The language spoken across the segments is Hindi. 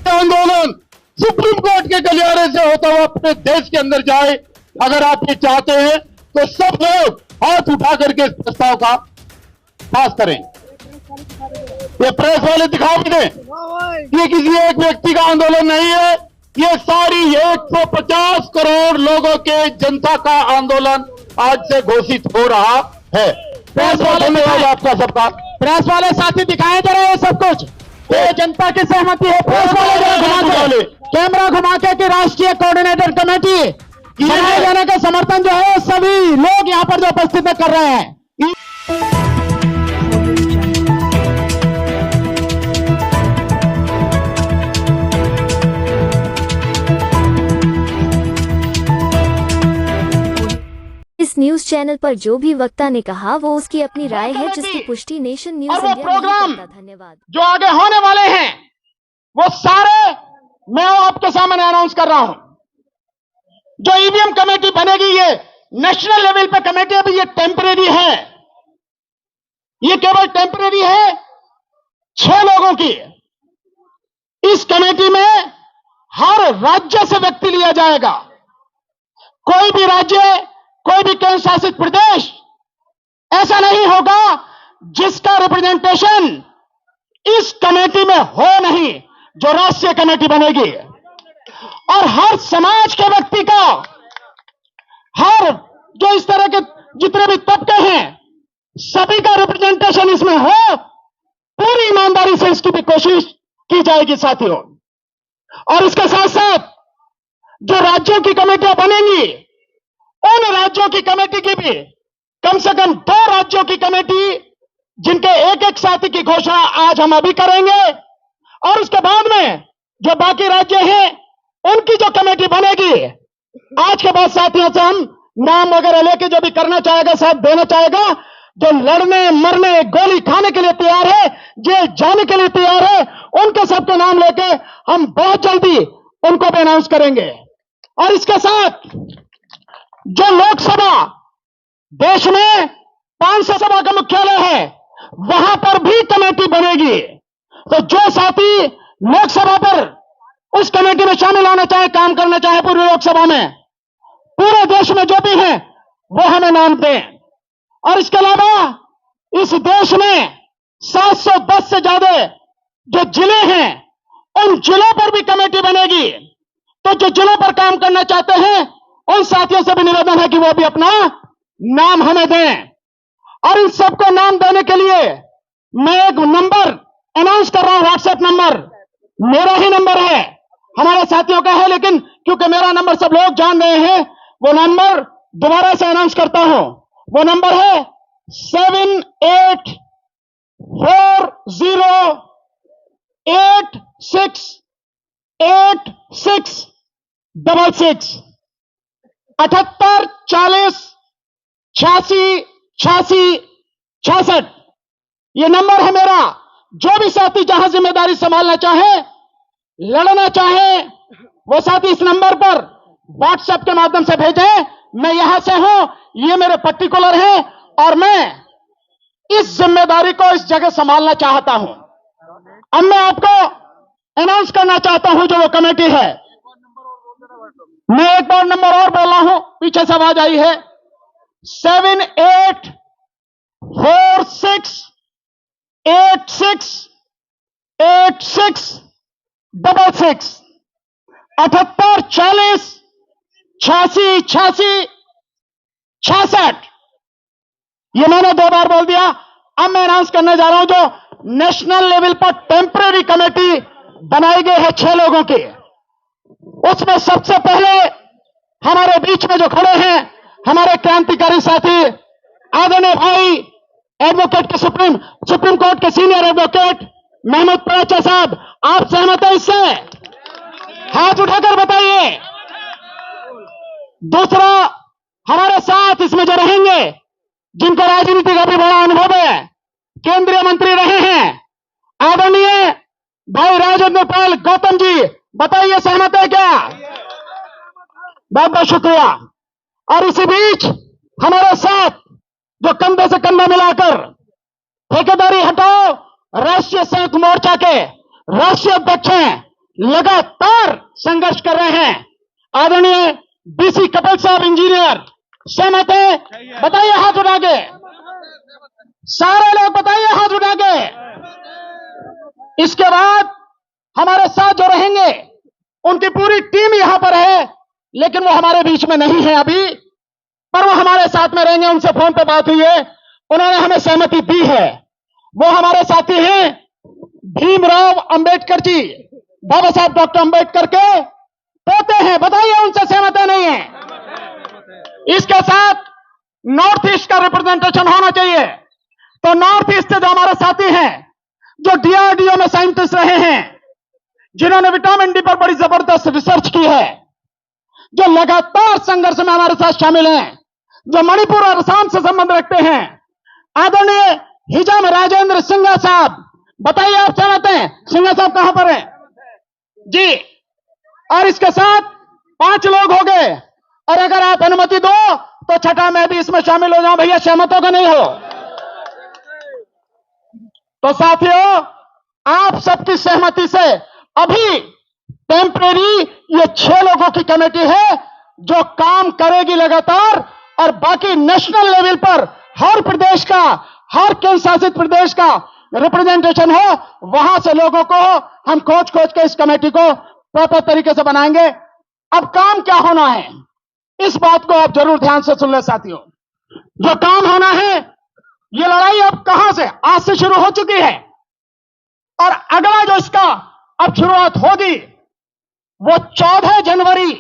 आंदोलन सुप्रीम कोर्ट के गलियारे से होता हुआ अपने देश के अंदर जाए। अगर आप ये चाहते हैं तो सब लोग हाथ उठा करके इस प्रस्ताव का पास करें। ये प्रेस वाले दिखा भी दें, ये किसी एक व्यक्ति का आंदोलन नहीं है, ये सारी 150 करोड़ लोगों के जनता का आंदोलन आज से घोषित हो रहा है। प्रेस वाले धन्यवाद आपका सबका। प्रेस वाले साथी दिखाएं जरा ये सब कुछ, ये जनता की सहमति है। प्रेस वाले जरा घुमा के, कैमरा घुमा के कि राष्ट्रीय कोऑर्डिनेटर कमेटी बनाए जाने का समर्थन जो है सभी लोग यहाँ पर जो उपस्थित कर रहे हैं। इस न्यूज चैनल पर जो भी वक्ता ने कहा वो उसकी अपनी राय है, जिसकी पुष्टि नेशन न्यूज और वो इंडिया नहीं प्रोग्राम करता। धन्यवाद। जो आगे होने वाले हैं वो सारे मैं आपके सामने अनाउंस कर रहा हूं। जो ईवीएम कमेटी बनेगी ये नेशनल लेवल पे कमेटी, अभी ये टेम्परेरी है, ये केवल टेम्परेरी है 6 लोगों की। इस कमेटी में हर राज्य से व्यक्ति लिया जाएगा। कोई भी राज्य, कोई भी केंद्र शासित प्रदेश ऐसा नहीं होगा जिसका रिप्रेजेंटेशन इस कमेटी में हो नहीं, जो राष्ट्रीय कमेटी बनेगी। और हर समाज के व्यक्ति का, हर जो इस तरह के जितने भी तबके हैं सभी का रिप्रेजेंटेशन इसमें हो, पूरी ईमानदारी से इसकी भी कोशिश की जाएगी साथियों। और इसके साथ साथ जो राज्यों की कमेटियां बनेंगी, उन राज्यों की कमेटी की भी कम से कम 2 राज्यों की कमेटी, जिनके एक साथी की घोषणा आज हम अभी करेंगे, और उसके बाद में जो बाकी राज्य हैं उनकी जो कमेटी बनेगी, आज के बाद साथियों से हम नाम वगैरह लेके जो भी करना चाहेगा, साथ देना चाहेगा, जो लड़ने मरने गोली खाने के लिए तैयार है, जेल जाने के लिए तैयार है, उनके सबके नाम लेके हम बहुत जल्दी उनको भी अनाउंस करेंगे। और इसके साथ जो लोकसभा, देश में 500 सभा का मुख्यालय है, वहां पर भी कमेटी बनेगी। तो जो साथी लोकसभा पर उस कमेटी में शामिल होना चाहे, काम करना चाहे पूरी लोकसभा में, पूरे देश में जो भी है वो हमें नाम दें। और इसके अलावा इस देश में 710 से ज्यादा जो जिले हैं, उन जिलों पर भी कमेटी बनेगी। तो जो जिलों पर काम करना चाहते हैं उन साथियों से भी निवेदन है कि वो भी अपना नाम हमें दें। और इन सबको नाम देने के लिए मैं एक नंबर अनाउंस कर रहा हूं, व्हाट्सएप नंबर मेरा ही नंबर है, हमारे साथियों का है, लेकिन क्योंकि मेरा नंबर सब लोग जान रहे हैं, वो नंबर दोबारा से अनाउंस करता हूं। वो नंबर है 7840868666 78 40 86 86 66। ये नंबर है मेरा। जो भी साथी जहां जिम्मेदारी संभालना चाहे, लड़ना चाहे, वो साथी इस नंबर पर व्हाट्सएप के माध्यम से भेजें। मैं यहां से हूं, ये मेरे पर्टिकुलर है, और मैं इस जिम्मेदारी को इस जगह संभालना चाहता हूं। अब मैं आपको अनाउंस करना चाहता हूं जो वो कमेटी है। मैं एक बार नंबर और बोल रहा हूं, पीछे से आवाज आई है, 7846868666 78 40 86 86 66। ये मैंने 2 बार बोल दिया। अब मैं अनाउंस करने जा रहा हूं जो नेशनल लेवल पर टेम्परेरी कमेटी बनाई गई है 6 लोगों की। उसमें सबसे पहले हमारे बीच में जो खड़े हैं हमारे क्रांतिकारी साथी आदरणीय भाई एडवोकेट के सुप्रीम कोर्ट के सीनियर एडवोकेट महमूद पराचा साहब, आप सहमत हैं इससे? हाथ उठाकर बताइए। दूसरा, हमारे साथ इसमें जो रहेंगे, जिनको राजनीति का भी बड़ा अनुभव है, केंद्रीय मंत्री रहे हैं, आदरणीय भाई राजेंद्र पाल गौतम जी, बताइए सहमत है क्या? बहुत बहुत शुक्रिया। और इसी बीच हमारे साथ जो कंधे से कंधा मिलाकर ठेकेदारी हटाओ राष्ट्रीय संयुक्त मोर्चा के राष्ट्रीय अध्यक्ष हैं, लगातार संघर्ष कर रहे हैं। आदरणीय बीसी कपिल साहब इंजीनियर सहमत है? बताइए हाथ उठा के, सारे लोग बताइए हाथ उठा के। इसके बाद हमारे साथ जो रहेंगे उनकी पूरी टीम यहां पर है, लेकिन वो हमारे बीच में नहीं है अभी, पर वो हमारे साथ में रहेंगे। उनसे फोन पे बात हुई है, उन्होंने हमें सहमति दी है। वो हमारे साथी हैं भीमराव अंबेडकर जी, बाबा साहब डॉक्टर अंबेडकर के पोते हैं। बताइए उनसे सहमत है नहीं है? इसके साथ नॉर्थ ईस्ट का रिप्रेजेंटेशन होना चाहिए। तो नॉर्थ ईस्ट से जो हमारे साथी हैं, जो डीआरडीओ में साइंटिस्ट रहे हैं, जिन्होंने विटामिन डी पर बड़ी जबरदस्त रिसर्च की है, जो लगातार संघर्ष में हमारे साथ शामिल हैं, जो मणिपुर और असम से संबंध रखते हैं, आदरणीय हिजाम राजेंद्र सिंघा साहब। बताइए आप सहमत हैं? सिंघा साहब कहां पर हैं जी? और इसके साथ 5 लोग हो गए, और अगर आप अनुमति दो तो छठा मैं भी इसमें शामिल हो जाऊं। भैया सहमत हो कि नहीं हो? तो साथियों, आप सबकी सहमति से अभी टेम्परेरी ये 6 लोगों की कमेटी है जो काम करेगी लगातार, और बाकी नेशनल लेवल पर हर प्रदेश का, हर केंद्र शासित प्रदेश का रिप्रेजेंटेशन हो, वहां से लोगों को हम खोज के इस कमेटी को प्रॉपर तरीके से बनाएंगे। अब काम क्या होना है, इस बात को आप जरूर ध्यान से सुन ले साथियों। जो काम होना है, ये लड़ाई अब कहां से, आज से शुरू हो चुकी है, और अगला जो इसका अब शुरुआत होगी वो 14 जनवरी,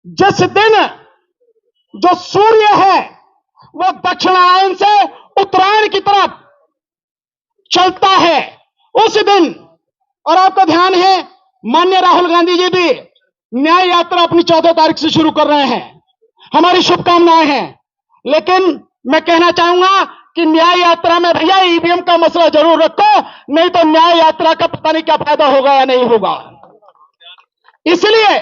जिस दिन जो सूर्य है वो दक्षिणायन से उत्तरायण की तरफ चलता है, उस दिन। और आपका ध्यान है, माननीय राहुल गांधी जी भी न्याय यात्रा अपनी 14 तारीख से शुरू कर रहे हैं। हमारी शुभकामनाएं हैं, लेकिन मैं कहना चाहूंगा कि न्याय यात्रा में भैया ईवीएम का मसला जरूर रखो, नहीं तो न्याय यात्रा का पता नहीं क्या फायदा होगा या नहीं होगा। इसलिए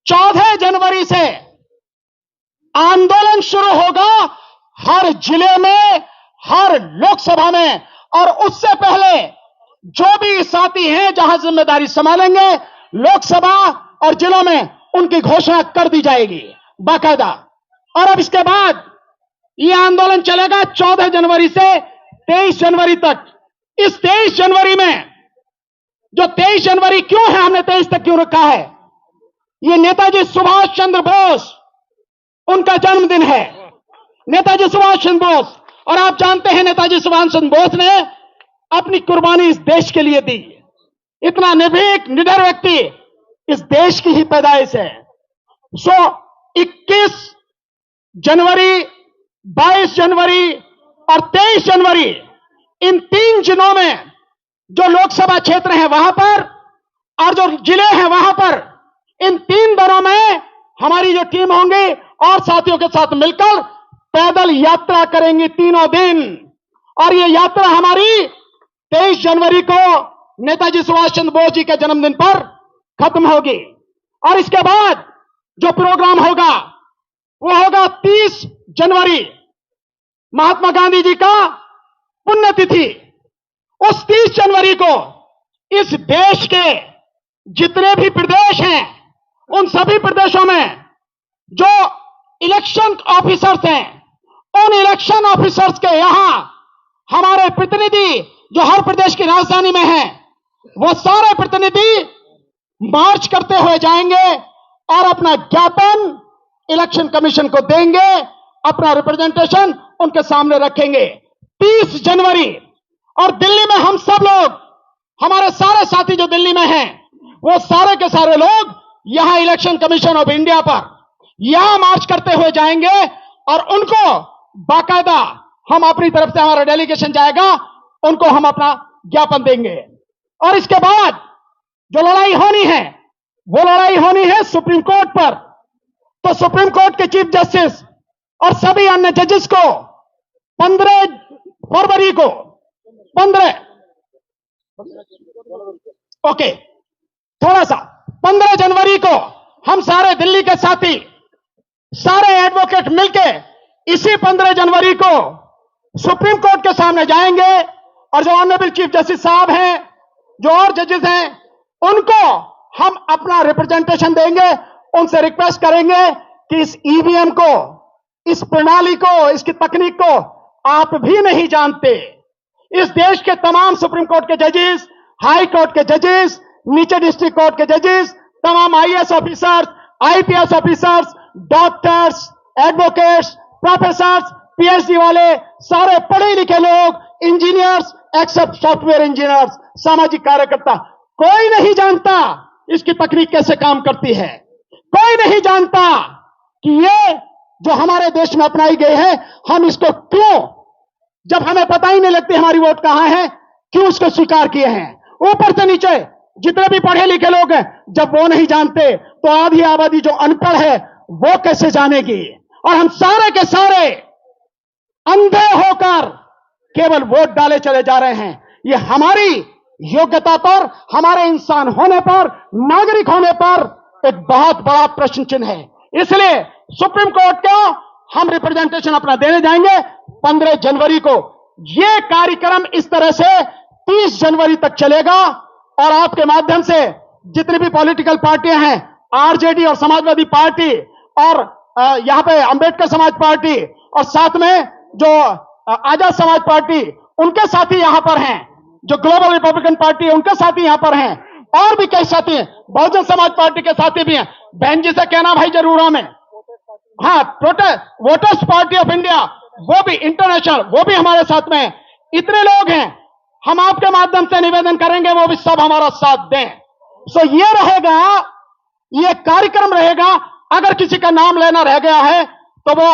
14 जनवरी से आंदोलन शुरू होगा हर जिले में, हर लोकसभा में, और उससे पहले जो भी साथी हैं जहां जिम्मेदारी संभालेंगे लोकसभा और जिलों में, उनकी घोषणा कर दी जाएगी बाकायदा। और अब इसके बाद यह आंदोलन चलेगा 14 जनवरी से 23 जनवरी तक। इस 23 जनवरी में, जो 23 जनवरी क्यों है, हमने 23 तक क्यों रखा है, यह नेताजी सुभाष चंद्र बोस, उनका जन्मदिन है, नेताजी सुभाष चंद्र बोस। और आप जानते हैं नेताजी सुभाष चंद्र बोस ने अपनी कुर्बानी इस देश के लिए दी। इतना निर्भीक, निडर व्यक्ति इस देश की ही पैदाइश है। 21 जनवरी, 22 जनवरी और 23 जनवरी, इन 3 दिनों में जो लोकसभा क्षेत्र हैं वहां पर और जो जिले हैं वहां पर, इन 3 दिनों में हमारी जो टीम होंगी और साथियों के साथ मिलकर पैदल यात्रा करेंगी तीनों दिन। और ये यात्रा हमारी 23 जनवरी को नेताजी सुभाष चंद्र बोस जी के जन्मदिन पर खत्म होगी। और इसके बाद जो प्रोग्राम होगा वो होगा 30 जनवरी, महात्मा गांधी जी का पुण्यतिथि। उस 30 जनवरी को इस देश के जितने भी प्रदेश हैं, उन सभी प्रदेशों में जो इलेक्शन ऑफिसर्स हैं, उन इलेक्शन ऑफिसर्स के यहां हमारे प्रतिनिधि जो हर प्रदेश की राजधानी में हैं, वो सारे प्रतिनिधि मार्च करते हुए जाएंगे और अपना ज्ञापन इलेक्शन कमीशन को देंगे, अपना रिप्रेजेंटेशन उनके सामने रखेंगे 30 जनवरी। और दिल्ली में हम सब लोग, हमारे सारे साथी जो दिल्ली में हैं, वो सारे के सारे लोग यहां इलेक्शन कमीशन ऑफ इंडिया पर यहां मार्च करते हुए जाएंगे और उनको बाकायदा हम अपनी तरफ से, हमारा डेलीगेशन जाएगा, उनको हम अपना ज्ञापन देंगे। और इसके बाद जो लड़ाई होनी है वो लड़ाई होनी है सुप्रीम कोर्ट पर। तो सुप्रीम कोर्ट के चीफ जस्टिस और सभी अन्य जजेस को 15 फरवरी को 15 जनवरी को हम सारे दिल्ली के साथी, सारे एडवोकेट मिलके इसी 15 जनवरी को सुप्रीम कोर्ट के सामने जाएंगे। और जो ऑनरेबल चीफ जस्टिस साहब हैं जो और जजेस हैं, उनको हम अपना रिप्रेजेंटेशन देंगे, उनसे रिक्वेस्ट करेंगे कि इस ईवीएम को, इस प्रणाली को, इसकी तकनीक को आप भी नहीं जानते। इस देश के तमाम सुप्रीम कोर्ट के जजेस, हाई कोर्ट के जजेस, नीचे डिस्ट्रिक्ट कोर्ट के जजेस, तमाम IAS officers, IPS officers, doctors, advocates, professors, PhD वाले, सारे पढ़े लिखे लोग, इंजीनियर्स, एक्सेप्ट सॉफ्टवेयर इंजीनियर्स, सामाजिक कार्यकर्ता, कोई नहीं जानता इसकी तकनीक कैसे काम करती है। कोई नहीं जानता कि ये जो हमारे देश में अपनाई गई है, हम इसको क्यों, जब हमें पता ही नहीं लगती हमारी वोट कहां है, क्यों उसको स्वीकार किए हैं। ऊपर से नीचे जितने भी पढ़े लिखे लोग हैं, जब वो नहीं जानते तो आधी आबादी जो अनपढ़ है वो कैसे जानेगी। और हम सारे के सारे अंधे होकर केवल वोट डाले चले जा रहे हैं। ये हमारी योग्यता पर, हमारे इंसान होने पर, नागरिक होने पर एक बहुत बड़ा प्रश्न चिन्ह है। इसलिए सुप्रीम कोर्ट को हम रिप्रेजेंटेशन अपना देने जाएंगे 15 जनवरी को। यह कार्यक्रम इस तरह से 30 जनवरी तक चलेगा और आपके माध्यम से जितनी भी पॉलिटिकल पार्टियां हैं, आरजेडी और समाजवादी पार्टी और यहां पे अंबेडकर समाज पार्टी और साथ में जो आजाद समाज पार्टी, उनके साथी यहां पर हैं, जो ग्लोबल रिपब्लिकन पार्टी है उनके साथी यहां पर हैं, और भी कई साथी हैं, बहुजन समाज पार्टी के साथी भी हैं। बहन जी से कहना भाई जरूर में, हाँ, वोटर्स पार्टी ऑफ इंडिया, वो भी इंटरनेशनल, वो भी हमारे साथ में है। इतने लोग हैं, हम आपके माध्यम से निवेदन करेंगे वो भी सब हमारा साथ दें। सो ये रहेगा, ये कार्यक्रम रहेगा। अगर किसी का नाम लेना रह गया है तो वो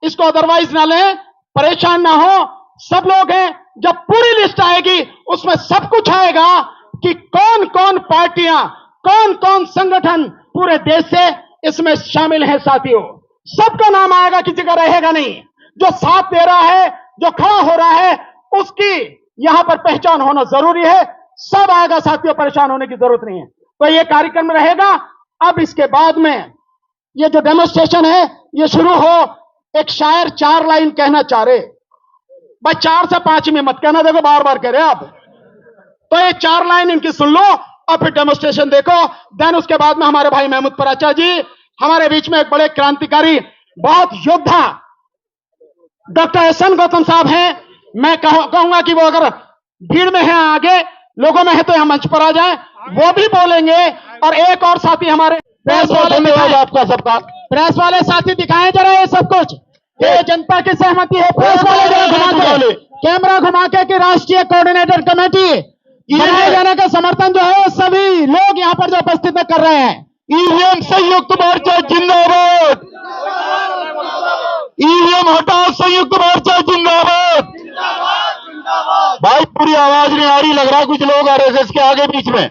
इसको अदरवाइज ना लें, परेशान ना हो। सब लोग हैं, जब पूरी लिस्ट आएगी उसमें सब कुछ आएगा कि कौन कौन पार्टियां, कौन कौन संगठन पूरे देश से इसमें शामिल हैं। साथियों, सबका नाम आएगा, किसी का रहेगा नहीं। जो साथ दे रहा है, जो खड़ा हो रहा है, उसकी यहां पर पहचान होना जरूरी है। सब आएगा साथियों, परेशान होने की जरूरत नहीं है। तो ये कार्यक्रम रहेगा। अब इसके बाद में ये जो डेमोन्स्ट्रेशन है ये शुरू हो। एक शायर 4 लाइन कहना चाह रहे भाई, 4 से 5 में मत कहना, देखो बार बार कह रहे आप। तो ये 4 लाइन इनकी सुन लो और फिर डेमोन्स्ट्रेशन देखो। देन उसके बाद में हमारे भाई महमूद पराचा जी, हमारे बीच में एक बड़े क्रांतिकारी, बहुत योद्धा डॉक्टर एसएन गौतम साहब हैं। मैं कहूंगा कि वो अगर भीड़ में है, आगे लोगों में है, तो यहां मंच पर आ जाए, वो भी बोलेंगे। और एक और साथी हमारे प्रेस वाले, धन्यवाद आपका सबका। प्रेस वाले साथी दिखाएं जरा ये सब कुछ, ये जनता की सहमति है। प्रेस वाले जरा घुमा के, कैमरा घुमा के कि राष्ट्रीय कोऑर्डिनेटर कमेटी बनाए जाने का समर्थन जो है सभी लोग यहां पर जो उपस्थित कर रहे हैं। ईवीएम संयुक्त मोर्चा जिंदाबाद, ईवीएम हटाओ संयुक्त मोर्चा जिंदाबाद। भाई पूरी आवाज नहीं आ रही, लग रहा है कुछ लोग आरएसएस के आगे बीच में।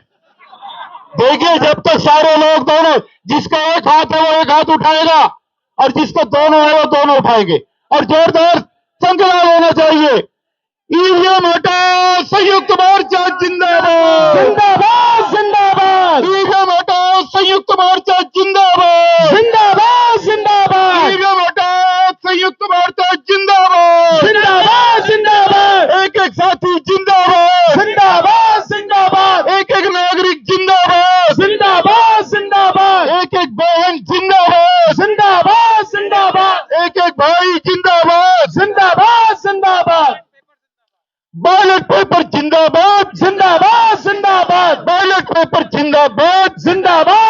देखिए, जब तक सारे लोग दोनों, जिसका एक हाथ है वो एक हाथ उठाएगा और जिसका दोनों है वो दोनों उठाएंगे, और जोरदार संकल्प होना चाहिए। ईवीएम हटाओ संयुक्त मोर्चा जिंदाबाद, जिंदाबाद जिंदाबाद, ईवीएम हटाओ संयुक्त मोर्चा जिंदाबाद, जिंदाबाद जिंदाबाद, ईवीएम हटाओ संयुक्त मोर्चा जिंदाबाद, जिंदाबाद जिंदाबाद, एक एक साथी जिंदाबाद, जिंदाबाद जिंदाबाद, एक एक नागरिक जिंदाबाद, जिंदाबाद जिंदाबाद, एक एक बहन जिंदाबाद, जिंदाबाद जिंदाबाद, एक एक भाई जिंदाबाद, जिंदाबाद जिंदाबाद, बैलेट पेपर जिंदाबाद, जिंदाबाद जिंदाबाद, बैलेट पेपर जिंदाबाद, जिंदाबाद